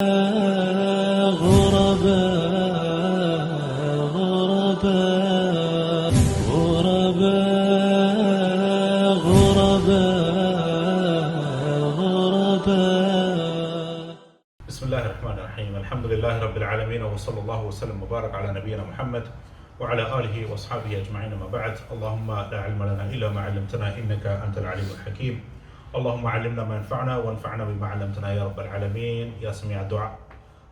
غرباء غرباء غرباء غرباء غرباء. بسم الله الرحمن الرحيم. الحمد لله رب العالمين وصلى الله وسلم وبارك على نبينا محمد وعلى آله وأصحابه أجمعين. ما بعد. اللهم لا علم لنا إلا ما علمتنا إنك أنت العليم الحكيم. اللهم علمنا ما ينفعنا وانفعنا بما علمتنا يا رب العالمين يا سميع الدعاء.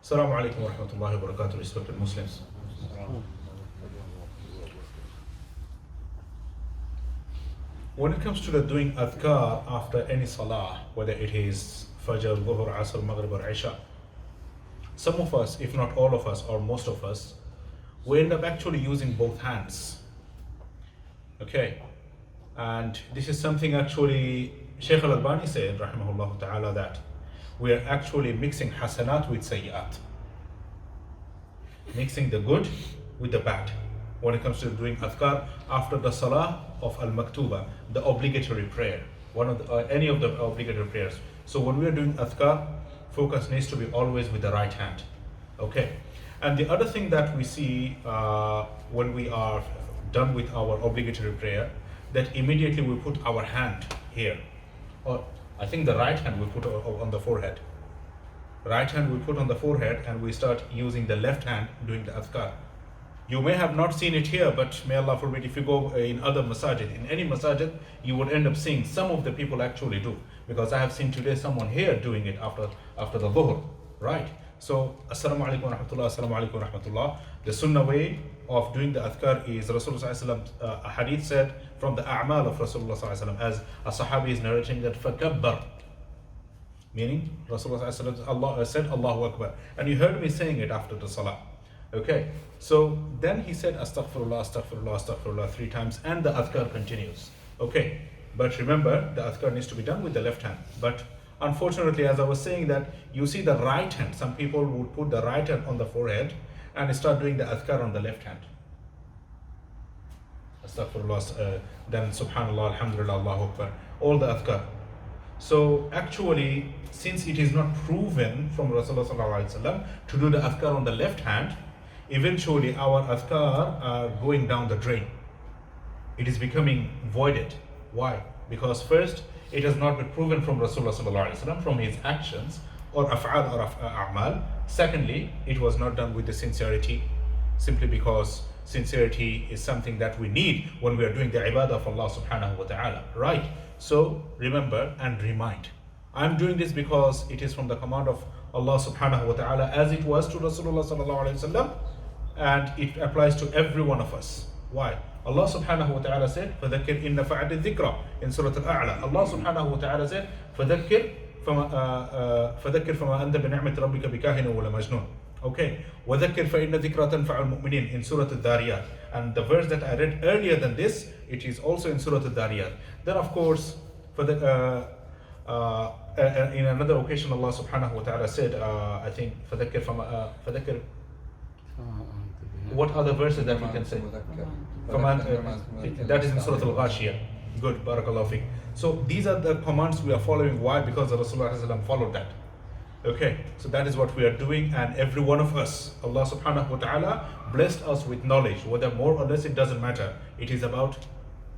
Assalamu alaikum wa rahmatullahi wa barakatuh, respected Muslims. When it comes to the doing adhkar after any salah, whether it is Fajr, Dhuhr, Asr, Maghrib or Isha, some of us, if not all of us or most of us, we end up actually using both hands. Okay, and this is something actually Sheikh al-Albani said, rahimahullah ta'ala, that we are actually mixing hasanat with sayyat, mixing the good with the bad when it comes to doing adhkar after the salah of al-maktuba, the obligatory prayer, one of the, any of the obligatory prayers. So when we are doing adhkar, focus needs to be always with the right hand. Okay, and the other thing that we see when we are done with our obligatory prayer, that immediately we put our hand here, or I think the right hand we put on the forehead. Right hand we put on the forehead and we start using the left hand doing the adhkar. You may have not seen it here, but may Allah forbid, if you go in other masajid, in any masajid, you would end up seeing some of the people actually do. Because I have seen today someone here doing it after the dhuhr, right? So, assalamu alaikum wa rahmatullah, assalamu alaikum wa rahmatullah. The sunnah way of doing the adhkar is Rasulullah sallallahu alaihi wasallam, a hadith said from the a'mal of Rasulullah sallallahu alaihi wasallam, as a sahabi is narrating that fakabbar, meaning Rasulullah sallallahu alaihi wasallam said Allahu Akbar, and you heard me saying it after the salah. Okay, so then he said astaghfirullah, astaghfirullah, astaghfirullah 3 times, and the adhkar continues. Okay, but remember, the adhkar needs to be done with the left hand. But unfortunately, as I was saying, that you see the right hand, some people would put the right hand on the forehead and start doing the adhkar on the left hand. Astaghfirullah, then subhanallah, alhamdulillah, Allahu Akbar, all the adhkar. So actually, since it is not proven from Rasulullah sallallahu alaihi wasallam to do the adhkar on the left hand, eventually our adhkar are going down the drain. It is becoming voided. Why? Because first, it has not been proven from Rasulullah sallallahu alaihi wasallam from his actions or af'al or a'mal. Secondly, it was not done with the sincerity, simply because sincerity is something that we need when we are doing the ibadah of Allah subhanahu wa ta'ala, right? So remember and remind, I'm doing this because it is from the command of Allah subhanahu wa ta'ala, as it was to Rasulullah sallallahu alaihi wasallam, and it applies to every one of us. Why? Allah subhanahu wa ta'ala said, فَذَكِّرْ إِنَّ فَعَدِ الذِّكْرَ in Surah Al-A'la. Allah subhanahu wa ta'ala said, فَذَكِّرْ فَمَا أَنْتَ بِنِعْمَةِ رَبِّكَ بِكَاهِنٍ وَلَا مَجْنُونٍ. Okay, وَذَكِّرْ فَإِنَّ ذِكْرَى تَنْفَعُ الْمُؤْمِنِينَ in Surah Al-Dhariyat. And the verse that I read earlier than this, it is also in Surah Al-Dhariyat. Then of course, in another occasion, Allah subhanahu wa ta'ala said, I think, فَذَكِّرْ what other verses that we can say? That is in Surah Al-Ghashiyah. Good, barakallahu fiqh. So these are the commands we are following. Why? Because the Rasulullah followed that. Okay, so that is what we are doing, and every one of us, Allah subhanahu wa ta'ala blessed us with knowledge, whether more or less, it doesn't matter. It is about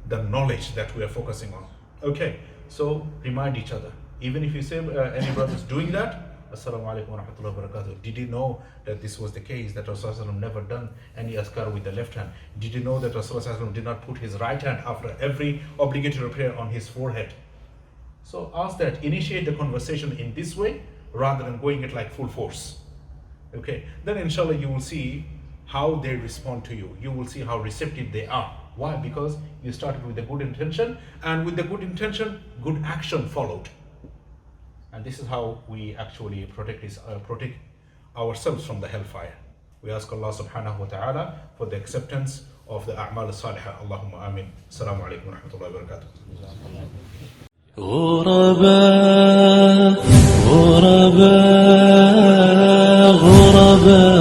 the knowledge that we are focusing on. Okay, so remind each other. Even if you say any brothers doing that, assalamu alaikum wa rahmatullahi wa barakatuh. Did you know that this was the case, that Rasulullah never done any azkar with the left hand? Did you know that Rasulullah did not put his right hand after every obligatory prayer on his forehead? So ask that, initiate the conversation in this way rather than going it like full force. Okay, then inshallah you will see how they respond to you. You will see how receptive they are. Why? Because you started with a good intention, and with the good intention, good action followed. And this is how we actually protect ourselves from the hellfire. We ask Allah subhanahu wa ta'ala for the acceptance of the a'mal as-salihah. Allahumma ameen. Assalamu alaikum wa rahmatullahi wa barakatuh. غرباء غرباء غرباء